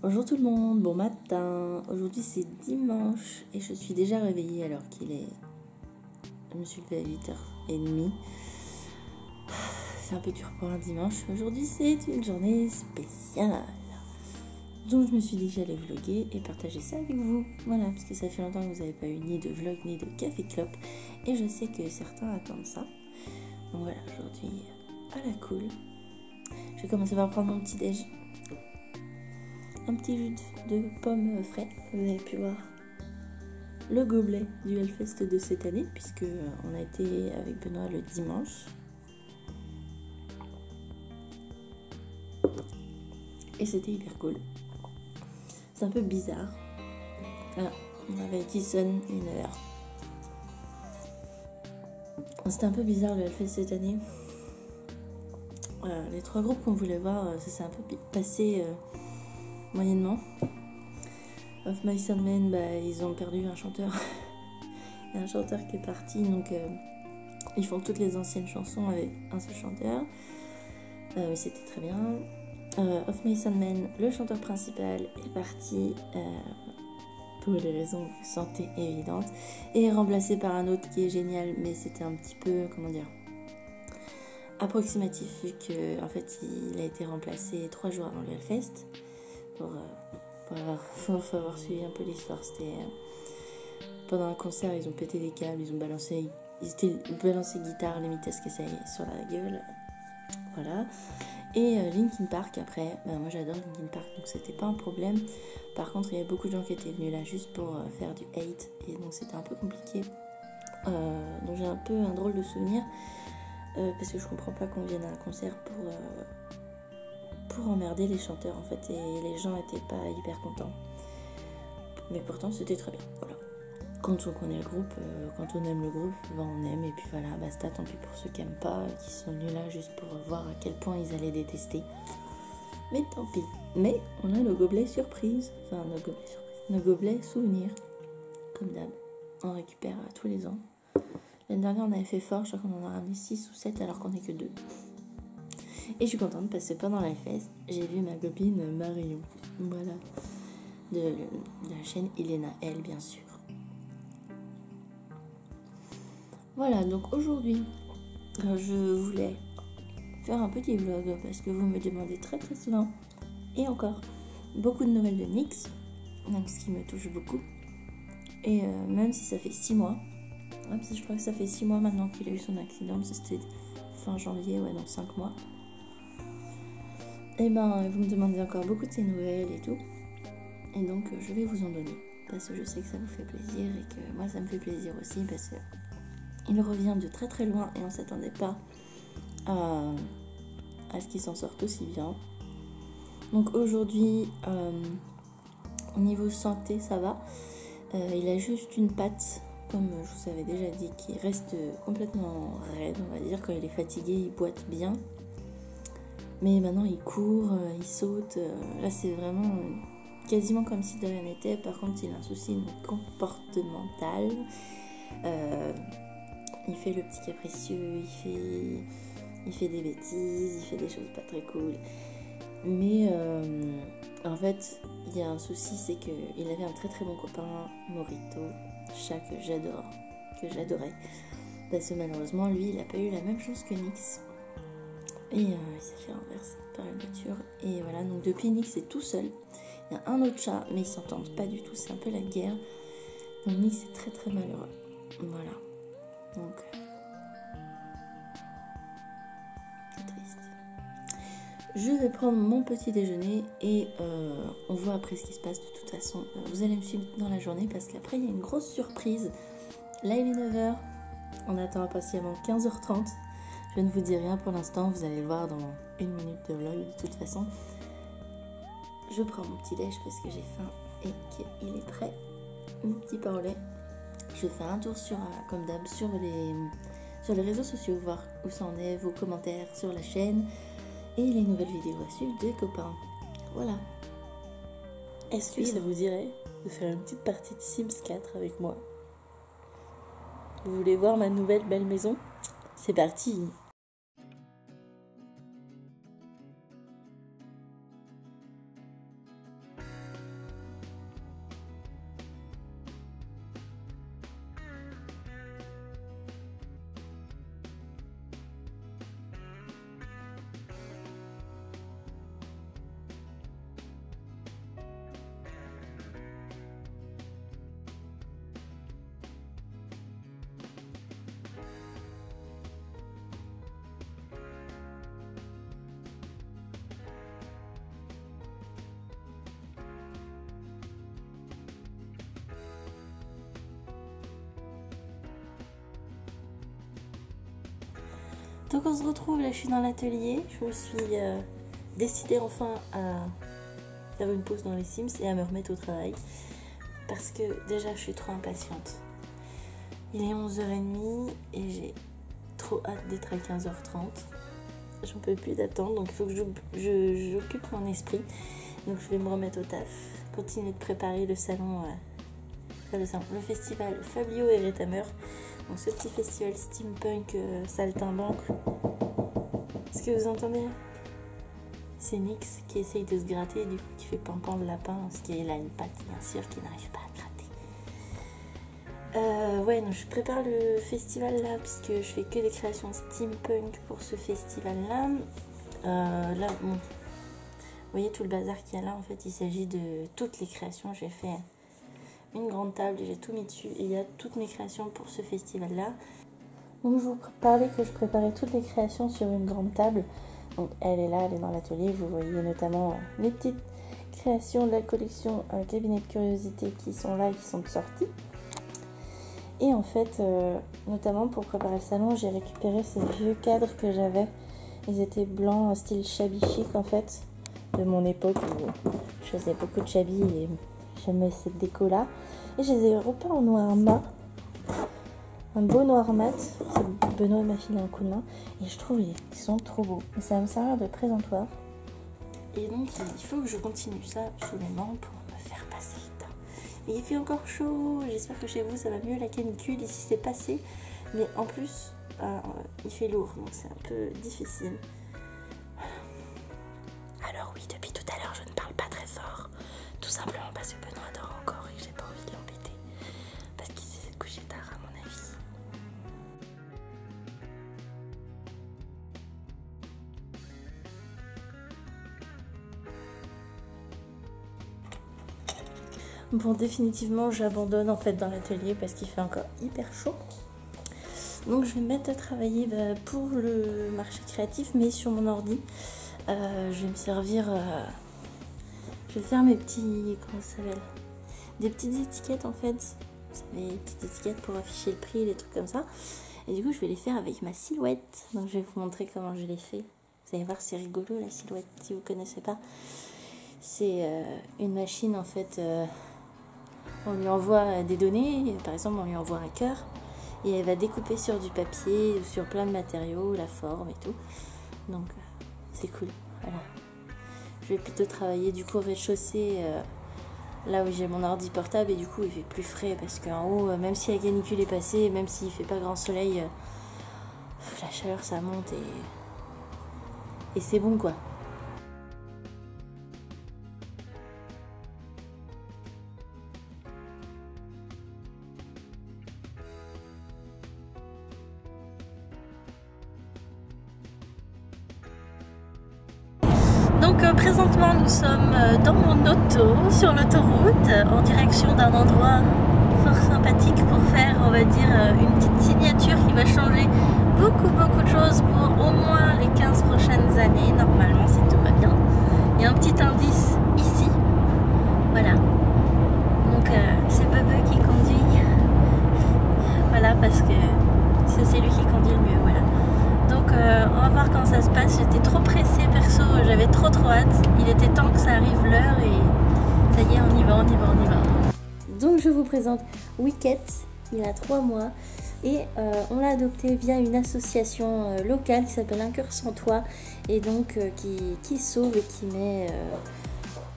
Bonjour tout le monde, bon matin. Aujourd'hui c'est dimanche et je suis déjà réveillée alors qu'il est... Je me suis levée à 8h30. C'est un peu dur pour un dimanche. Aujourd'hui c'est une journée spéciale. Donc je me suis dit que j'allais vlogger et partager ça avec vous. Voilà, parce que ça fait longtemps que vous n'avez pas eu ni de vlog ni de café clope. Et je sais que certains attendent ça. Donc voilà, aujourd'hui à la cool. Je vais commencer par prendre mon petit déj. Un petit jus de pommes frais. Vous avez pu voir le gobelet du Hellfest de cette année, puisque on a été avec Benoît le dimanche. Et c'était hyper cool. C'est un peu bizarre. Voilà, on avait Tyson 1h. C'était un peu bizarre le Hellfest cette année. Les 3 groupes qu'on voulait voir, ça s'est un peu passé moyennement. Of Mice and Men, ils ont perdu un chanteur. Il y a un chanteur qui est parti, donc ils font toutes les anciennes chansons avec un seul chanteur. C'était très bien. Of Mice and Men, le chanteur principal est parti pour des raisons de santé évidentes et est remplacé par un autre qui est génial, mais c'était un petit peu, approximatif, vu que en fait il a été remplacé 3 jours avant le Hellfest. Faut avoir suivi un peu l'histoire. C'était pendant un concert, ils ont pété des câbles, ils étaient balancé guitare, limite à se casser sur la gueule. Voilà. Et Linkin Park après, moi j'adore Linkin Park, donc c'était pas un problème. Par contre, il y avait beaucoup de gens qui étaient venus là juste pour faire du hate, et donc c'était un peu compliqué. Donc j'ai un peu un drôle de souvenir, parce que je comprends pas qu'on vienne à un concert pour emmerder les chanteurs en fait, et les gens étaient pas hyper contents. Mais pourtant c'était très bien, voilà. Quand on connaît le groupe, quand on aime le groupe, on aime, et puis voilà, basta, tant pis pour ceux qui aiment pas, qui sont venus là juste pour voir à quel point ils allaient détester. Mais tant pis. Mais on a le gobelet surprise, nos gobelets souvenirs, comme d'hab. On récupère tous les ans. L'année dernière on avait fait fort, je crois qu'on en a ramené 6 ou 7 alors qu'on n'est que 2. Et je suis contente parce que pendant la fête, j'ai vu ma copine Marion, voilà, de la chaîne Elena L, bien sûr. Voilà, donc aujourd'hui, je voulais faire un petit vlog parce que vous me demandez très très souvent, et encore, beaucoup de nouvelles de Nyx, donc ce qui me touche beaucoup. Et même si ça fait 6 mois, même si je crois que ça fait 6 mois maintenant qu'il a eu son accident, c'était fin janvier, dans 5 mois. Et vous me demandez encore beaucoup de ces nouvelles et tout. Et donc je vais vous en donner, parce que je sais que ça vous fait plaisir et que moi ça me fait plaisir aussi, parce que il revient de très très loin et on s'attendait pas à ce qu'il s'en sorte aussi bien. Donc aujourd'hui, au niveau santé ça va. Il a juste une patte, comme je vous avais déjà dit, qui reste complètement raide, on va dire. Quand il est fatigué, il boite bien. Mais maintenant il court, il saute. Là c'est vraiment quasiment comme si de rien n'était. Par contre il a un souci comportemental. Il fait le petit capricieux, il fait des bêtises, il fait des choses pas très cool. Mais en fait, il y a un souci, c'est qu'il avait un très très bon copain, Morito, chat que j'adorais. Parce que malheureusement, lui, il n'a pas eu la même chance que Nyx. Et il s'est fait renverser par la nature. Et voilà, donc depuis Nyx est tout seul. Il y a un autre chat, mais ils s'entendent pas du tout, c'est un peu la guerre. Donc Nyx est très très malheureux. Voilà. Donc, c'est triste. Je vais prendre mon petit déjeuner et on voit après ce qui se passe. De toute façon, vous allez me suivre dans la journée parce qu'après il y a une grosse surprise. Là il est 9h, on attend impatiemment 15h30. Je ne vous dis rien pour l'instant, vous allez le voir dans 1 minute de vlog de toute façon. Je prends mon petit déj parce que j'ai faim et qu'il est prêt. Mon petit pain au lait. Je fais un tour comme d'hab sur les réseaux sociaux, voir où ça en est, vos commentaires sur la chaîne et les nouvelles vidéos à suivre des copains. Voilà. Est-ce que ça vous dirait de faire une petite partie de Sims 4 avec moi? Vous voulez voir ma nouvelle belle maison? C'est parti! Donc on se retrouve, là je suis dans l'atelier, je me suis décidée enfin à faire une pause dans les Sims et à me remettre au travail. Parce que déjà je suis trop impatiente. Il est 11h30 et j'ai trop hâte d'être à 15h30. J'en peux plus d'attendre, donc il faut que j'occupe mon esprit. Donc je vais me remettre au taf, continuer de préparer le salon, le festival Fabio et Retamer. Donc ce petit festival steampunk saltimbanque. Est-ce que vous entendez? C'est Nyx qui essaye de se gratter et du coup qui fait pampan le lapin parce qu'il a une patte bien sûr qui n'arrive pas à gratter. Ouais, donc je prépare le festival là puisque je fais que des créations steampunk pour ce festival là. Là, bon, vous voyez tout le bazar qu'il y a là, en fait il s'agit de toutes les créations. J'ai fait une grande table, j'ai tout mis dessus et il y a toutes mes créations pour ce festival là. Donc je vous parlais que je préparais toutes les créations sur une grande table. Donc elle est là, elle est dans l'atelier. Vous voyez notamment les petites créations de la collection Cabinet de Curiosité qui sont là, qui sont sorties. Et en fait, notamment pour préparer le salon, j'ai récupéré ces vieux cadres que j'avais. Ils étaient blancs, style shabby chic en fait, de mon époque où je faisais beaucoup de shabby et j'aimais cette déco là. Et je les ai repeints en noir mat. Un beau noir mat, Benoît m'a filé un coup de main et je trouve qu'ils sont trop beaux. Et ça va me servir de présentoir. Et donc il faut que je continue ça absolument pour me faire passer le temps. Et il fait encore chaud, j'espère que chez vous ça va mieux, la canicule ici c'est passé. Mais en plus il fait lourd donc c'est un peu difficile. Alors oui, depuis tout à l'heure je ne parle pas très fort. Tout simplement parce que Benoît dort encore et que j'ai pas envie de l'embêter. Parce qu'il s'est couché tard à mon avis. Bon, définitivement, j'abandonne en fait dans l'atelier parce qu'il fait encore hyper chaud. Donc je vais me mettre à travailler pour le marché créatif, mais sur mon ordi. Je vais me servir... je vais faire mes petits... Comment ça s'appelle? Des petites étiquettes en fait. Vous savez, des petites étiquettes pour afficher le prix, des trucs comme ça. Et du coup, je vais les faire avec ma silhouette. Donc je vais vous montrer comment je les fais. Vous allez voir, c'est rigolo la silhouette, si vous ne connaissez pas. C'est une machine en fait... on lui envoie des données, par exemple on lui envoie un cœur et elle va découper sur du papier ou sur plein de matériaux, la forme et tout. Donc c'est cool, voilà. Je vais plutôt travailler du coup au rez-de-chaussée, là où j'ai mon ordi portable et du coup il fait plus frais parce qu'en haut, même si la canicule est passée, même s'il fait pas grand soleil, la chaleur ça monte et c'est bon quoi. Donc présentement nous sommes dans mon auto, sur l'autoroute, en direction d'un endroit fort sympathique pour faire, on va dire, une petite signature qui va changer beaucoup de choses pour au moins les 15 prochaines années, normalement si tout va bien. Il y a un petit indice ici, voilà. Donc c'est Bebe qui conduit, voilà, parce que c'est lui qui conduit le mieux, voilà. Donc on va voir comment ça se passe. J'étais trop pressée perso, j'avais trop hâte. Il était temps que ça arrive l'heure et ça y est, on y va. Donc je vous présente Wicket, il a 3 mois et on l'a adopté via une association locale qui s'appelle Un Cœur Sans Toit et donc qui sauve et qui met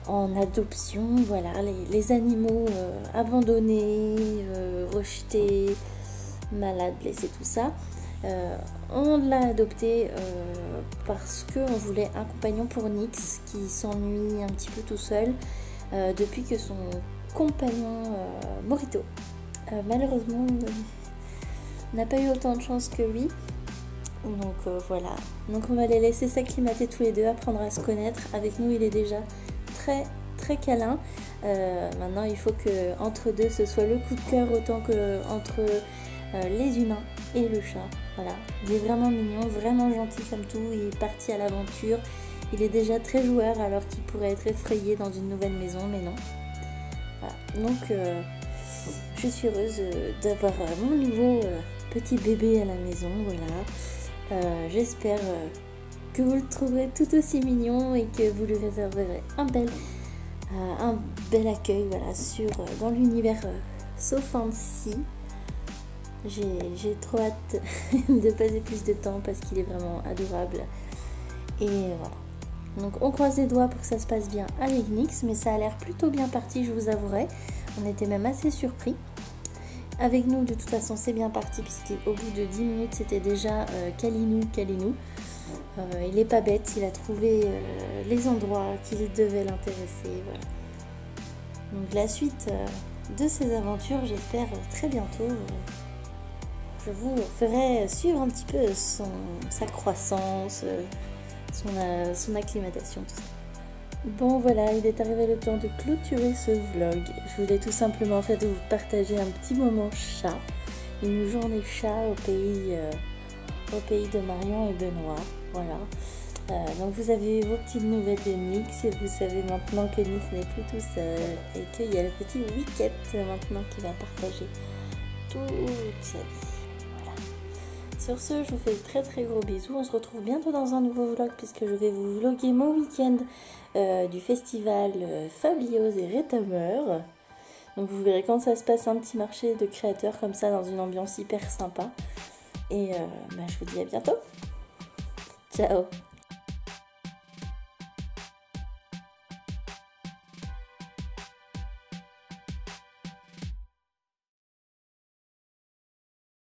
en adoption voilà, les animaux abandonnés, rejetés, malades, blessés, tout ça. On l'a adopté parce qu'on voulait un compagnon pour Nyx qui s'ennuie un petit peu tout seul depuis que son compagnon Morito malheureusement n'a pas eu autant de chance que lui. Donc voilà, donc on va les laisser s'acclimater tous les deux, apprendre à se connaître. Avec nous il est déjà très câlin. Maintenant il faut que entre deux ce soit le coup de cœur autant que entre les humains et le chat. Voilà, il est vraiment mignon, vraiment gentil comme tout, il est parti à l'aventure, il est déjà très joueur alors qu'il pourrait être effrayé dans une nouvelle maison, mais non. Voilà. Donc je suis heureuse d'avoir mon nouveau petit bébé à la maison, voilà. J'espère que vous le trouverez tout aussi mignon et que vous lui réserverez un bel accueil voilà, dans l'univers So Fancy. J'ai trop hâte de passer plus de temps parce qu'il est vraiment adorable. Et voilà. Donc on croise les doigts pour que ça se passe bien avec Nyx, mais ça a l'air plutôt bien parti, je vous avouerai. On était même assez surpris. Avec nous, de toute façon, c'est bien parti puisqu'au bout de 10 minutes, c'était déjà Kalinou. Il est pas bête, il a trouvé les endroits qui devaient l'intéresser. Voilà. Donc la suite de ses aventures, j'espère très bientôt. Je vous ferai suivre un petit peu sa croissance, son acclimatation, tout ça. Bon voilà, il est arrivé le temps de clôturer ce vlog. Je voulais tout simplement en fait vous partager un petit moment chat, une journée chat au pays de Marion et Benoît. Voilà. Donc vous avez eu vos petites nouvelles de Nyx et vous savez maintenant que Nyx n'est plus tout seul et qu'il y a le petit Wicket maintenant qui va partager toute sa vie. Voilà. Sur ce, je vous fais de très très gros bisous. On se retrouve bientôt dans un nouveau vlog puisque je vais vous vlogger mon week-end du festival Fabliose et Retamer. Donc vous verrez quand ça se passe, un petit marché de créateurs comme ça dans une ambiance hyper sympa. Et je vous dis à bientôt. Ciao.